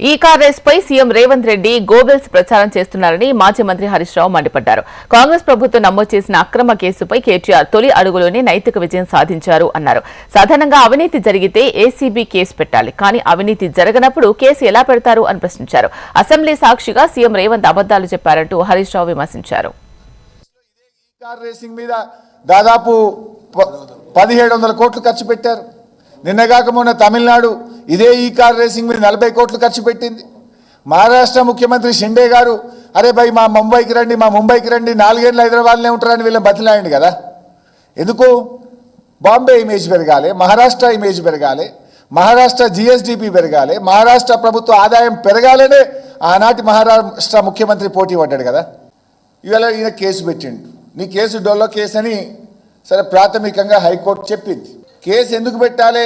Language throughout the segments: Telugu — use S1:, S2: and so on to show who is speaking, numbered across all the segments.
S1: ఈ కార్ రేస్ పై సీఎం రేవంత్ రెడ్డి గోబెల్స్ ప్రచారం చేస్తున్నారని మాజీ మంత్రి హరీష్ రావు మండిపడ్డారు. కాంగ్రెస్ ప్రభుత్వం నమోదు చేసిన అక్రమ కేసుపై కేటీఆర్ తొలి అడుగులోనే నైతిక విజయం సాధించారు అన్నారు. సాధారణంగా అవినీతి జరిగితే ఏసీబీ కేసు పెట్టాలి, కానీ అవినీతి జరగనప్పుడు కేసు ఎలా పెడతారు అని ప్రశ్నించారు. అసెంబ్లీ సాక్షిగా సీఎం రేవంత్ అబద్దాలు చెప్పారంటూ హరీష్ రావు విమర్శించారు.
S2: దాదాపు 1700 కోట్లు ఖర్చు పెట్టారు. నిన్నగాక మొన్న తమిళనాడు ఇదే ఈ కార్ రేసింగ్ మీద 40 కోట్లు ఖర్చు పెట్టింది. మహారాష్ట్ర ముఖ్యమంత్రి షిండే గారు అరే భయ్ మా ముంబైకి రండి 4 ఏళ్ళు హైదరాబాద్లో ఉంటారని వీళ్ళని బతిలాయండి కదా. ఎందుకు? బాంబే ఇమేజ్ పెరగాలి, మహారాష్ట్ర ఇమేజ్ పెరగాలి, మహారాష్ట్ర జిఎస్డిపి పెరగాలి, మహారాష్ట్ర ప్రభుత్వ ఆదాయం పెరగాలనే ఆనాటి మహారాష్ట్ర ముఖ్యమంత్రి పోటీ పడ్డాడు కదా. ఇవాళ ఈయన కేసు పెట్టిండు. నీ కేసు డొల్లో కేసు అని సరే ప్రాథమికంగా హైకోర్టు చెప్పింది. కేసు ఎందుకు పెట్టాలి?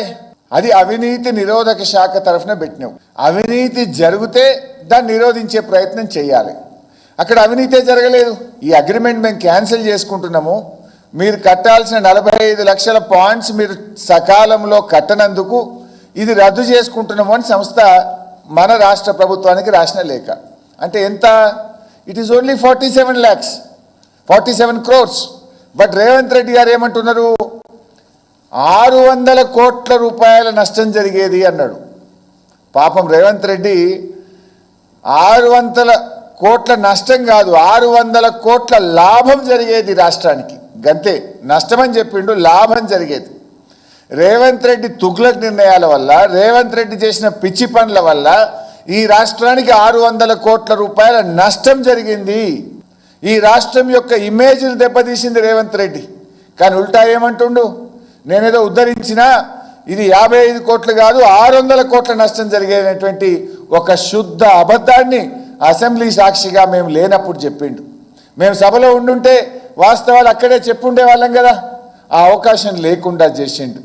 S2: అది అవినీతి నిరోధక శాఖ తరఫున పెట్టినావు. అవినీతి జరిగితే దాన్ని నిరోధించే ప్రయత్నం చేయాలి. అక్కడ అవినీతే జరగలేదు. ఈ అగ్రిమెంట్ మేము క్యాన్సిల్ చేసుకుంటున్నాము, మీరు కట్టాల్సిన 45 లక్షల పాయింట్స్ మీరు సకాలంలో కట్టనందుకు ఇది రద్దు చేసుకుంటున్నాము అని సంస్థ మన రాష్ట్ర ప్రభుత్వానికి రాసిన లేఖ. అంటే ఎంత? It is only 47 crores. But Revanth Reddy గారు ఏమంటున్నారు? 600 కోట్ల రూపాయల నష్టం జరిగేది అన్నాడు. పాపం రేవంత్ రెడ్డి 600 కోట్ల నష్టం కాదు, 600 కోట్ల లాభం జరిగేది రాష్ట్రానికి. గంతే, నష్టమని చెప్పిండు, లాభం జరిగేది. రేవంత్ రెడ్డి తుగ్లక్ నిర్ణయాల వల్ల, రేవంత్ రెడ్డి చేసిన పిచ్చి పనుల వల్ల ఈ రాష్ట్రానికి 600 కోట్ల రూపాయల నష్టం జరిగింది. ఈ రాష్ట్రం యొక్క ఇమేజ్ని దెబ్బతీసింది రేవంత్ రెడ్డి. కానీ ఉల్టా ఏమంటుండు? నేనేదో ఉద్ధరించినా ఇది 55 కోట్లు కాదు 600 కోట్ల నష్టం జరిగేటువంటి ఒక శుద్ధ అబద్ధాన్ని అసెంబ్లీ సాక్షిగా మేము లేనప్పుడు చెప్పిండు. మేము సభలో ఉండుంటే వాస్తవాలు అక్కడే చెప్పుండే వాళ్ళం కదా. ఆ అవకాశం లేకుండా చేసిండు.